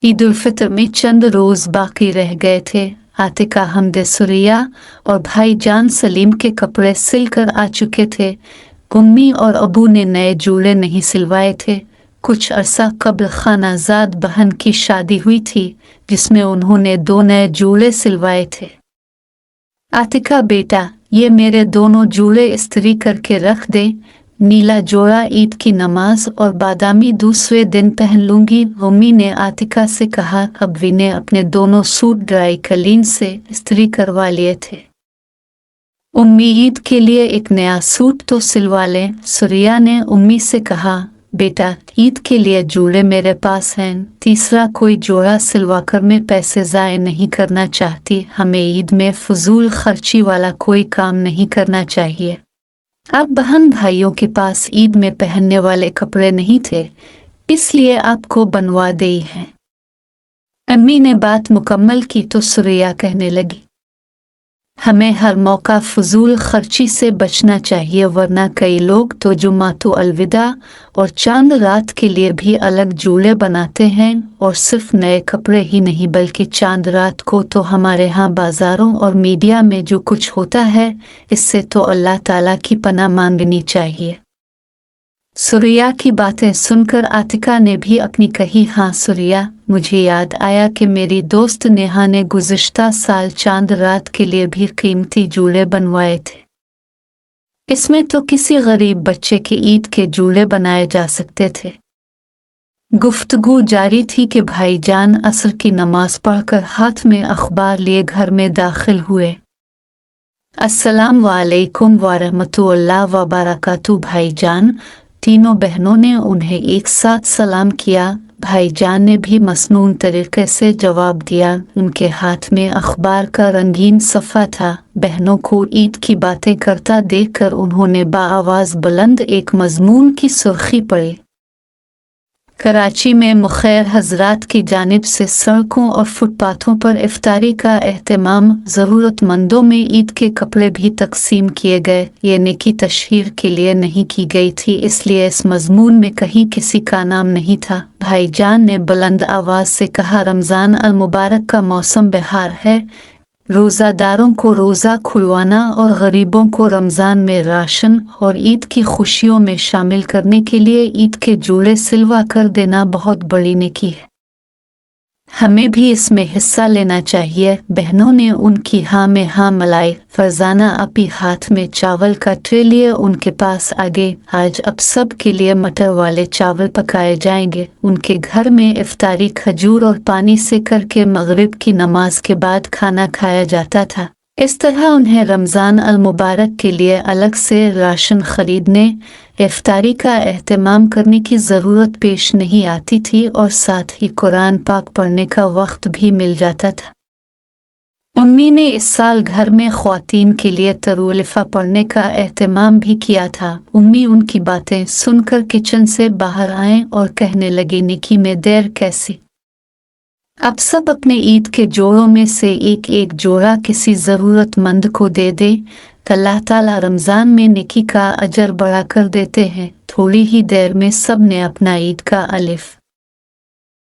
ईद उल फितर में चंद रोज बाकी रह गए थे। आतिका हमद सुरिया और भाईजान सलीम के कपड़े सिलकर आ चुके थे। उम्मी और अबू ने नए जूड़े नहीं सिलवाए थे। कुछ अरसा कबल खानाजाद बहन की शादी हुई थी जिसमें उन्होंने 2 नए जूड़े सिलवाए थे। आतिका बेटा, ये मेरे दोनों जूड़े इस्त्री करके रख दे। नीला जोड़ा ईद की नमाज और बादामी दूसरे दिन पहन लूंगी। उम्मी ने आतिका से कहा। अबवी ने अपने दोनों सूट ड्राई क्लीन से इस्त्री करवा लिए थे। उम्मी ईद के लिए एक नया सूट तो सिलवा लें। सुरिया ने उम्मी से कहा, बेटा ईद के लिए जूड़े मेरे पास हैं, तीसरा कोई जोड़ा सिलवाकर मैं पैसे ज़ाय नहीं करना चाहती। हमें ईद में फजूल खर्ची वाला कोई काम नहीं करना चाहिए। अब बहन भाइयों के पास ईद में पहनने वाले कपड़े नहीं थे, इसलिए आपको बनवा दी हैं। अम्मी ने बात मुकम्मल की तो सुरिया कहने लगी, हमें हर मौका फजूल खर्ची से बचना चाहिए, वरना कई लोग तो जुम्मातु अलविदा और चांद रात के लिए भी अलग जूड़े बनाते हैं। और सिर्फ नए कपड़े ही नहीं बल्कि चांद रात को तो हमारे यहाँ बाज़ारों और मीडिया में जो कुछ होता है, इससे तो अल्लाह ताला की पनाह मांगनी चाहिए। सुरिया की बातें सुनकर आतिका ने भी अपनी कही। हाँ सुरिया, मुझे याद आया कि मेरी दोस्त नेहा ने गुज़िश्ता साल चांद रात के लिए भी कीमती जूड़े बनवाए थे। इसमें तो किसी गरीब बच्चे के ईद के जूड़े बनाए जा सकते थे। गुफ्तगू जारी थी कि भाईजान असर की नमाज पढ़कर हाथ में अखबार लिए घर में दाखिल हुए। अस्सलाम वालेकुम वरहमतुल्लाह व बरकातुहू भाईजान। तीनों बहनों ने उन्हें एक साथ सलाम किया। भाईजान ने भी मसनून तरीके से जवाब दिया। उनके हाथ में अखबार का रंगीन सफ़ा था। बहनों को ईद की बातें करता देखकर उन्होंने बाआवाज़ बुलंद एक मज़मून की सुर्खी पढ़ी। कराची में मुखैर हजरात की जानिब से सड़कों और फुटपाथों पर इफ्तारी का एहतमाम, ज़रूरतमंदों में ईद के कपड़े भी तकसीम किए गए। ये नेकी तशहीर के लिए नहीं की गई थी, इसलिए इस मजमून में कहीं किसी का नाम नहीं था। भाईजान ने बुलंद आवाज़ से कहा, रमज़ान अल मुबारक का मौसम बहार है। रोज़ादारों को रोज़ा खुलवाना और गरीबों को रमज़ान में राशन और ईद की खुशियों में शामिल करने के लिए ईद के जूड़े सिलवा कर देना बहुत बड़ी नेकी है। हमें भी इसमें हिस्सा लेना चाहिए। बहनों ने उनकी हाँ में हाँ मिलाई। फरजाना अपनी हाथ में चावल का ट्रे लिए उनके पास आ गए। आज अब सब के लिए मटर वाले चावल पकाए जाएंगे। उनके घर में इफ्तारी खजूर और पानी से करके मगरिब की नमाज के बाद खाना खाया जाता था। इस तरह उन्हें रमज़ान अल मुबारक के लिए अलग से राशन खरीदने, इफ्तारी का एहतमाम करने की ज़रूरत पेश नहीं आती थी और साथ ही कुरान पाक पढ़ने का वक्त भी मिल जाता था। उम्मी ने इस साल घर में ख्वातीन के लिए तरूलिफा पढ़ने का एहतमाम भी किया था। उम्मी उनकी बातें सुनकर किचन से बाहर आए और कहने लगी, नेकी में देर कैसी, अब सब अपने ईद के जोड़ों में से एक एक जोड़ा किसी ज़रूरतमंद को दे दे। अल्लाह ताला रमज़ान में नेकी का अजर बढ़ा कर देते हैं। थोड़ी ही देर में सब ने अपना ईद का अलिफ